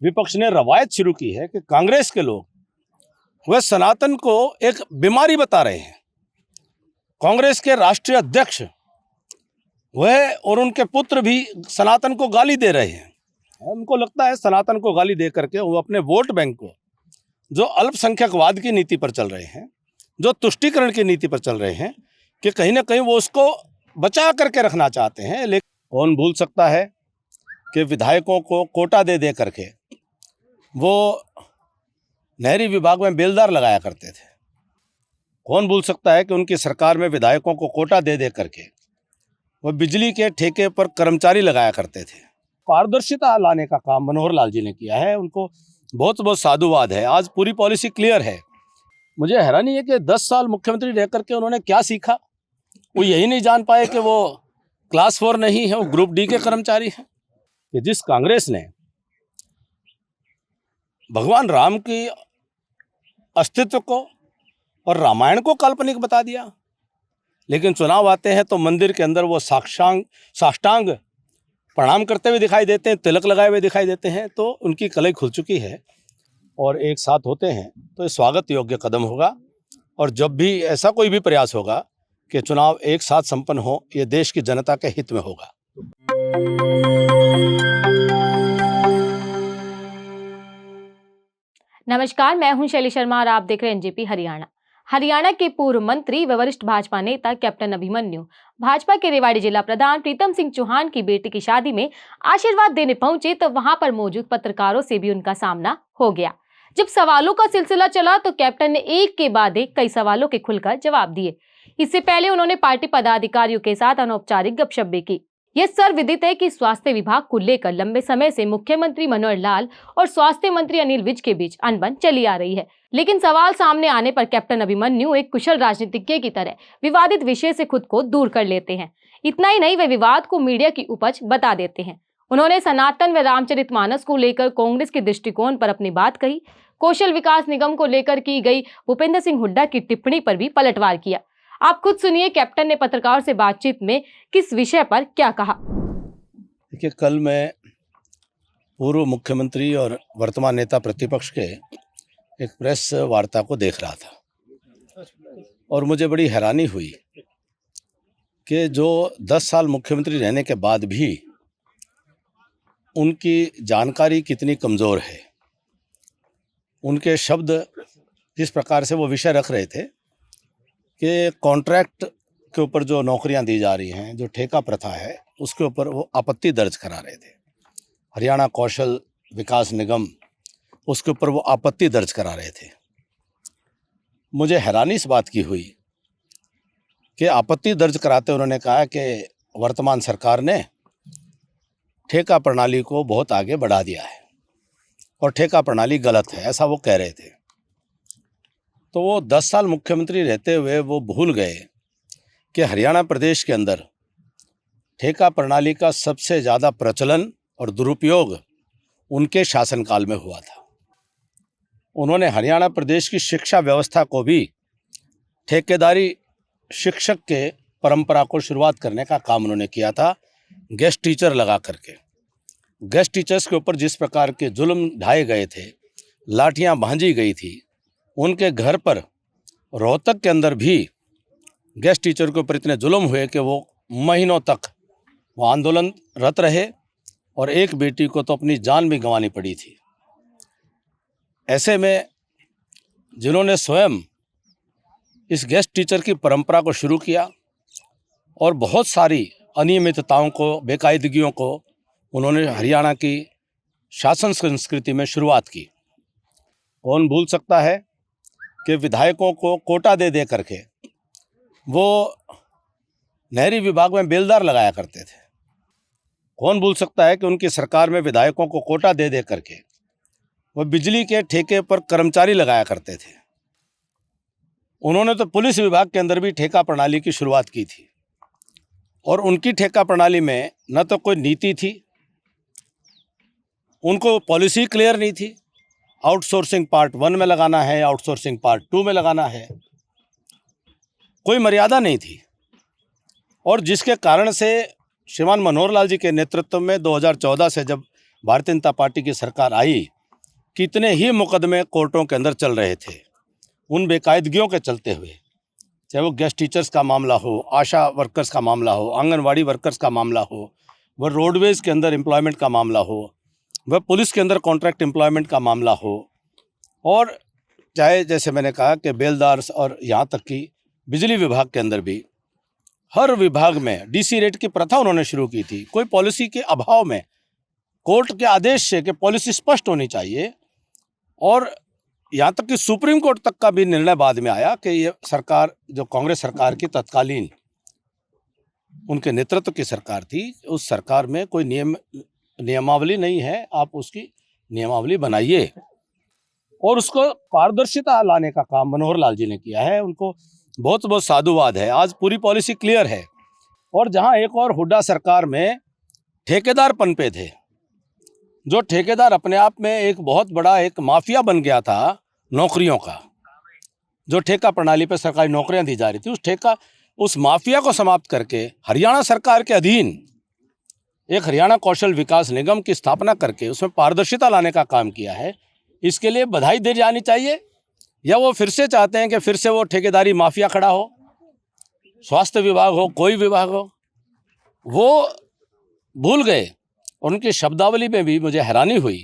विपक्ष ने रवायत शुरू की है कि कांग्रेस के लोग वह सनातन को एक बीमारी बता रहे हैं। कांग्रेस के राष्ट्रीय अध्यक्ष वह और उनके पुत्र भी सनातन को गाली दे रहे हैं। उनको लगता है सनातन को गाली दे करके वो अपने वोट बैंक को, जो अल्पसंख्यकवाद की नीति पर चल रहे हैं, जो तुष्टीकरण की नीति पर चल रहे हैं, कि कहीं ना कहीं वो उसको बचा करके रखना चाहते हैं। लेकिन कौन भूल सकता है कि विधायकों को कोटा दे दे करके वो नहरी विभाग में बेलदार लगाया करते थे। कौन भूल सकता है कि उनकी सरकार में विधायकों को कोटा दे दे करके वो बिजली के ठेके पर कर्मचारी लगाया करते थे। पारदर्शिता लाने का काम मनोहर लाल जी ने किया है, उनको बहुत बहुत साधुवाद है। आज पूरी पॉलिसी क्लियर है। मुझे हैरानी है कि 10 साल मुख्यमंत्री रह करके उन्होंने क्या सीखा। वो यही नहीं जान पाए कि वो क्लास 4 नहीं है, वो ग्रुप डी के कर्मचारी हैं। कि जिस कांग्रेस ने भगवान राम की अस्तित्व को और रामायण को काल्पनिक बता दिया, लेकिन चुनाव आते हैं तो मंदिर के अंदर वो साष्टांग प्रणाम करते हुए दिखाई देते हैं, तिलक लगाए हुए दिखाई देते हैं। तो उनकी कलई खुल चुकी है और एक साथ होते हैं तो ये स्वागत योग्य कदम होगा। और जब भी ऐसा कोई भी प्रयास होगा कि चुनाव एक साथ संपन्न हो, ये देश की जनता के हित में होगा। नमस्कार, मैं हूं शैली शर्मा और आप देख रहे हैं एनजेपी हरियाणा। हरियाणा के पूर्व मंत्री व वरिष्ठ भाजपा नेता कैप्टन अभिमन्यु भाजपा के रेवाड़ी जिला प्रधान प्रीतम सिंह चौहान की बेटी की शादी में आशीर्वाद देने पहुंचे तो वहां पर मौजूद पत्रकारों से भी उनका सामना हो गया। जब सवालों का सिलसिला चला तो कैप्टन ने एक के बाद एक कई सवालों के खुलकर जवाब दिए। इससे पहले उन्होंने पार्टी पदाधिकारियों के साथ अनौपचारिक गपशप भी की। यह सर्वविदित है कि स्वास्थ्य विभाग को लेकर लंबे समय से मुख्यमंत्री मनोहर लाल और स्वास्थ्य मंत्री अनिल विज के बीच अनबन चली आ रही है, लेकिन सवाल सामने आने पर कैप्टन अभिमन्यु एक कुशल राजनीतिज्ञ की तरह विवादित विषय से खुद को दूर कर लेते हैं। इतना ही नहीं, वे विवाद को मीडिया की उपज बता देते हैं। उन्होंने सनातन व रामचरितमानस को लेकर कांग्रेस के दृष्टिकोण पर अपनी बात कही। कौशल विकास निगम को लेकर की गई भूपेंद्र सिंह हुड्डा की टिप्पणी पर भी पलटवार किया। आप खुद सुनिए कैप्टन ने पत्रकारों से बातचीत में किस विषय पर क्या कहा। देखिए, कल मैं पूर्व मुख्यमंत्री और वर्तमान नेता प्रतिपक्ष के एक प्रेस वार्ता को देख रहा था और मुझे बड़ी हैरानी हुई कि जो 10 साल मुख्यमंत्री रहने के बाद भी उनकी जानकारी कितनी कमज़ोर है। उनके शब्द जिस प्रकार से वो विषय रख रहे थे कि कॉन्ट्रैक्ट के ऊपर जो नौकरियां दी जा रही हैं, जो ठेका प्रथा है, उसके ऊपर वो आपत्ति दर्ज करा रहे थे। हरियाणा कौशल विकास निगम, उसके ऊपर वो आपत्ति दर्ज करा रहे थे। मुझे हैरानी इस बात की हुई कि आपत्ति दर्ज कराते उन्होंने कहा कि वर्तमान सरकार ने ठेका प्रणाली को बहुत आगे बढ़ा दिया है और ठेका प्रणाली गलत है, ऐसा वो कह रहे थे। तो वो 10 साल मुख्यमंत्री रहते हुए वो भूल गए कि हरियाणा प्रदेश के अंदर ठेका प्रणाली का सबसे ज़्यादा प्रचलन और दुरुपयोग उनके शासनकाल में हुआ था। उन्होंने हरियाणा प्रदेश की शिक्षा व्यवस्था को भी ठेकेदारी शिक्षक के परंपरा को शुरुआत करने का काम उन्होंने किया था, गेस्ट टीचर लगा करके। गेस्ट टीचर्स के ऊपर जिस प्रकार के जुल्म ढाए गए थे, लाठियां भांजी गई थी, उनके घर पर रोहतक के अंदर भी गेस्ट टीचर के ऊपर इतने जुल्म हुए कि वो महीनों तक वो आंदोलनरत रहे और एक बेटी को तो अपनी जान भी गंवानी पड़ी थी। ऐसे में जिन्होंने स्वयं इस गेस्ट टीचर की परंपरा को शुरू किया और बहुत सारी अनियमितताओं को, बेकायदगियों को उन्होंने हरियाणा की शासन संस्कृति में शुरुआत की। कौन भूल सकता है कि विधायकों को कोटा दे दे करके वो नहरी विभाग में बेलदार लगाया करते थे। कौन भूल सकता है कि उनकी सरकार में विधायकों को कोटा दे दे करके वो बिजली के ठेके पर कर्मचारी लगाया करते थे। उन्होंने तो पुलिस विभाग के अंदर भी ठेका प्रणाली की शुरुआत की थी और उनकी ठेका प्रणाली में न तो कोई नीति थी, उनको पॉलिसी क्लियर नहीं थी। आउटसोर्सिंग पार्ट 1 में लगाना है, आउटसोर्सिंग पार्ट 2 में लगाना है, कोई मर्यादा नहीं थी। और जिसके कारण से श्रीमान मनोहर लाल जी के नेतृत्व में 2014 से जब भारतीय जनता पार्टी की सरकार आई, कितने ही मुकदमे कोर्टों के अंदर चल रहे थे उन बेकायदगियों के चलते हुए, चाहे वो गेस्ट टीचर्स का मामला हो, आशा वर्कर्स का मामला हो, आंगनवाड़ी वर्कर्स का मामला हो, वह रोडवेज़ के अंदर एम्प्लॉयमेंट का मामला हो, वह पुलिस के अंदर कॉन्ट्रैक्ट एम्प्लॉयमेंट का मामला हो, और चाहे जैसे मैंने कहा कि बेलदार और यहाँ तक कि बिजली विभाग के अंदर भी हर विभाग में डीसी रेट की प्रथा उन्होंने शुरू की थी। कोई पॉलिसी के अभाव में कोर्ट के आदेश से कि पॉलिसी स्पष्ट होनी चाहिए, और यहाँ तक कि सुप्रीम कोर्ट तक का भी निर्णय बाद में आया कि ये सरकार जो कांग्रेस सरकार की तत्कालीन उनके नेतृत्व की सरकार थी, उस सरकार में कोई नियमावली नहीं है, आप उसकी नियमावली बनाइए, और उसको पारदर्शिता लाने का काम मनोहर लाल जी ने किया है। उनको बहुत बहुत साधुवाद है। आज पूरी पॉलिसी क्लियर है। और जहाँ एक और हुड्डा सरकार में ठेकेदार पनपे थे, जो ठेकेदार अपने आप में एक बहुत बड़ा एक माफिया बन गया था नौकरियों का, जो ठेका प्रणाली पर सरकारी नौकरियां दी जा रही थी, उस माफिया को समाप्त करके हरियाणा सरकार के अधीन एक हरियाणा कौशल विकास निगम की स्थापना करके उसमें पारदर्शिता लाने का काम किया है। इसके लिए बधाई दी जानी चाहिए। या वो फिर से चाहते हैं कि फिर से वो ठेकेदारी माफिया खड़ा हो, स्वास्थ्य विभाग हो, कोई विभाग हो, वो भूल गए। उनकी शब्दावली में भी मुझे हैरानी हुई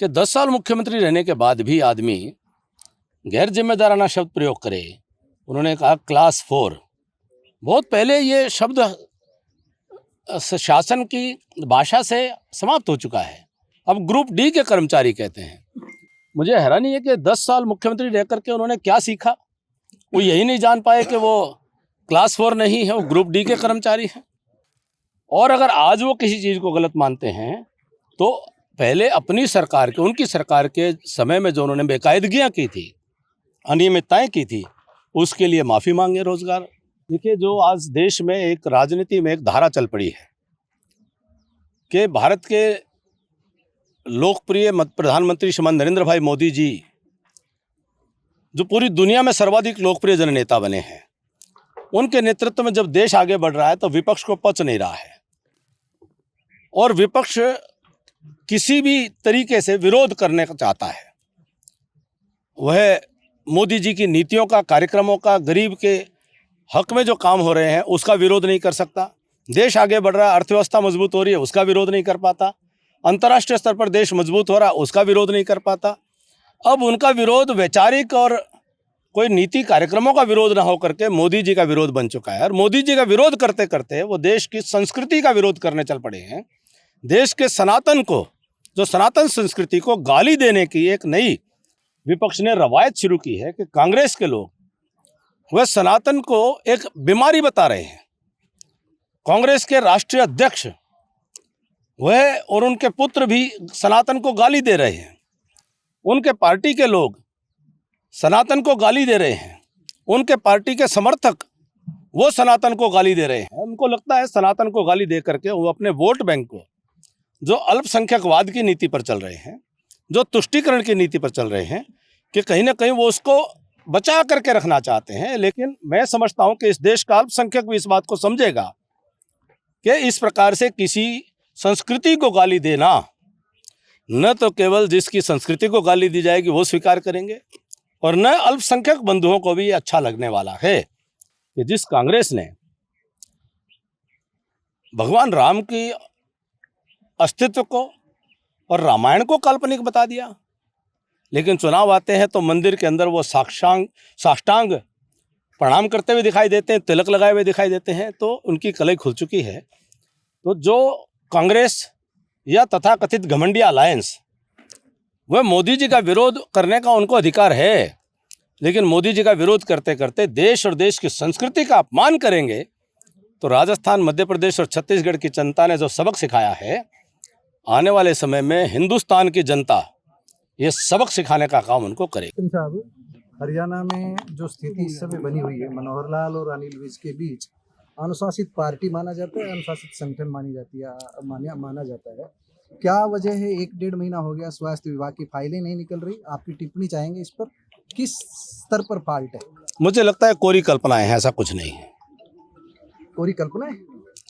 कि 10 साल मुख्यमंत्री रहने के बाद भी आदमी गैर जिम्मेदाराना शब्द प्रयोग करे। उन्होंने कहा क्लास 4। बहुत पहले ये शब्द शासन की भाषा से समाप्त हो चुका है, अब ग्रुप डी के कर्मचारी कहते हैं। मुझे हैरानी है कि 10 साल मुख्यमंत्री रह करके उन्होंने क्या सीखा। वो यही नहीं जान पाए कि वो क्लास 4 नहीं है, वो ग्रुप डी के कर्मचारी हैं। और अगर आज वो किसी चीज़ को गलत मानते हैं तो पहले अपनी सरकार के, उनकी सरकार के समय में जो उन्होंने बेकायदगियाँ की थी, अनियमितताएँ की थी, उसके लिए माफ़ी मांगे। रोजगार देखिए, जो आज देश में एक राजनीति में एक धारा चल पड़ी है कि भारत के लोकप्रिय प्रधानमंत्री श्रीमान नरेंद्र भाई मोदी जी, जो पूरी दुनिया में सर्वाधिक लोकप्रिय जननेता बने हैं, उनके नेतृत्व में जब देश आगे बढ़ रहा है तो विपक्ष को पच नहीं रहा है, और विपक्ष किसी भी तरीके से विरोध करने का चाहता है। वह मोदी जी की नीतियों का, कार्यक्रमों का, गरीब के हक में जो काम हो रहे हैं उसका विरोध नहीं कर सकता। देश आगे बढ़ रहा है, अर्थव्यवस्था मजबूत हो रही है, उसका विरोध नहीं कर पाता। अंतर्राष्ट्रीय स्तर पर देश मजबूत हो रहा है, उसका विरोध नहीं कर पाता। अब उनका विरोध वैचारिक और कोई नीति कार्यक्रमों का विरोध ना हो करके मोदी जी का विरोध बन चुका है। और मोदी जी का विरोध करते करते वो देश की संस्कृति का विरोध करने चल पड़े हैं। देश के सनातन को, जो सनातन संस्कृति को गाली देने की एक नई विपक्ष ने रवायत शुरू की है कि कांग्रेस के लोग वह सनातन को एक बीमारी बता रहे हैं। कांग्रेस के राष्ट्रीय अध्यक्ष वह और उनके पुत्र भी सनातन को गाली दे रहे हैं। उनके पार्टी के लोग सनातन को गाली दे रहे हैं। उनके पार्टी के समर्थक वो सनातन को गाली दे रहे हैं। उनको लगता है सनातन को गाली दे करके वो अपने वोट बैंक को, जो अल्पसंख्यकवाद की नीति पर चल रहे हैं, जो तुष्टीकरण की नीति पर चल रहे हैं, कि कहीं ना कहीं वो उसको बचा करके रखना चाहते हैं। लेकिन मैं समझता हूं कि इस देश का अल्पसंख्यक भी इस बात को समझेगा कि इस प्रकार से किसी संस्कृति को गाली देना, न तो केवल जिसकी संस्कृति को गाली दी जाएगी वो स्वीकार करेंगे, और न अल्पसंख्यक बंधुओं को भी ये अच्छा लगने वाला है कि जिस कांग्रेस ने भगवान राम की अस्तित्व को और रामायण को काल्पनिक बता दिया, लेकिन चुनाव आते हैं तो मंदिर के अंदर वो साष्टांग प्रणाम करते हुए दिखाई देते हैं, तिलक लगाए हुए दिखाई देते हैं, तो उनकी कलई खुल चुकी है। तो जो कांग्रेस या तथाकथित घमंडिया अलायंस, वह मोदी जी का विरोध करने का उनको अधिकार है, लेकिन मोदी जी का विरोध करते करते देश और देश की संस्कृति का अपमान करेंगे तो राजस्थान, मध्य प्रदेश और छत्तीसगढ़ की जनता ने जो सबक सिखाया है, आने वाले समय में हिंदुस्तान की जनता ये सबक सिखाने का काम उनको करेगी। साहब, हरियाणा में जो स्थिति इस समय बनी हुई है, मनोहर लाल और अनिल विज के बीच, अनुशासित पार्टी माना जाता है, अनुशासित संगठन मानी जाती है, माना जाता है। क्या वजह है? 1-1.5 महीना हो गया, स्वास्थ्य विभाग की फाइलें नहीं निकल रही। आपकी टिप्पणी चाहेंगे इस पर, किस स्तर पर फॉल्ट है? मुझे लगता है कोरी कल्पनाएं हैं, ऐसा कुछ नहीं है। कोरी कल्पना है,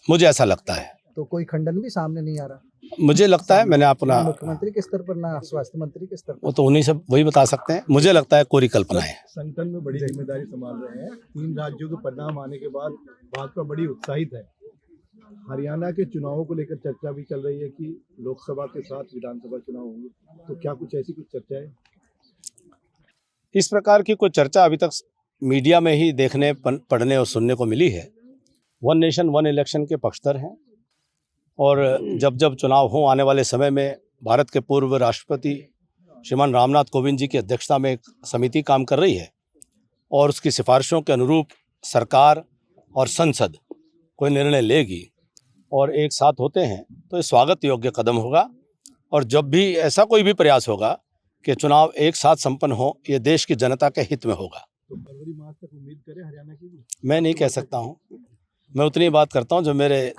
मुझे ऐसा लगता है। तो कोई खंडन भी सामने नहीं आ रहा। मुझे लगता है मैंने अपना ना मुख्यमंत्री के स्तर पर, ना स्वास्थ्य मंत्री के स्तर पर। वो तो उन्हीं से वही बता सकते हैं। मुझे लगता है कोरी कल्पना है। संगठन में बड़ी जिम्मेदारी संभाल रहे हैं। 3 राज्यों के परिणाम आने के बाद भाजपा बड़ी उत्साहित है। हरियाणा के चुनावों को लेकर चर्चा भी चल रही है कि लोकसभा के साथ विधानसभा चुनाव होंगे, तो क्या कुछ ऐसी कुछ चर्चा है? इस प्रकार की कोई चर्चा अभी तक मीडिया में ही देखने पढ़ने और सुनने को मिली है। वन नेशन वन इलेक्शन के पक्षधर हैं और जब जब चुनाव हों आने वाले समय में भारत के पूर्व राष्ट्रपति श्रीमान रामनाथ कोविंद जी की अध्यक्षता में एक समिति काम कर रही है और उसकी सिफारिशों के अनुरूप सरकार और संसद कोई निर्णय लेगी और एक साथ होते हैं तो ये स्वागत योग्य कदम होगा। और जब भी ऐसा कोई भी प्रयास होगा कि चुनाव एक साथ संपन्न हो, ये देश की जनता के हित में होगा। तो फरवरी मार्च तक उम्मीद करें हरियाणा की भी? मैं नहीं कह सकता हूँ, मैं उतनी बात करता हूँ जो मेरे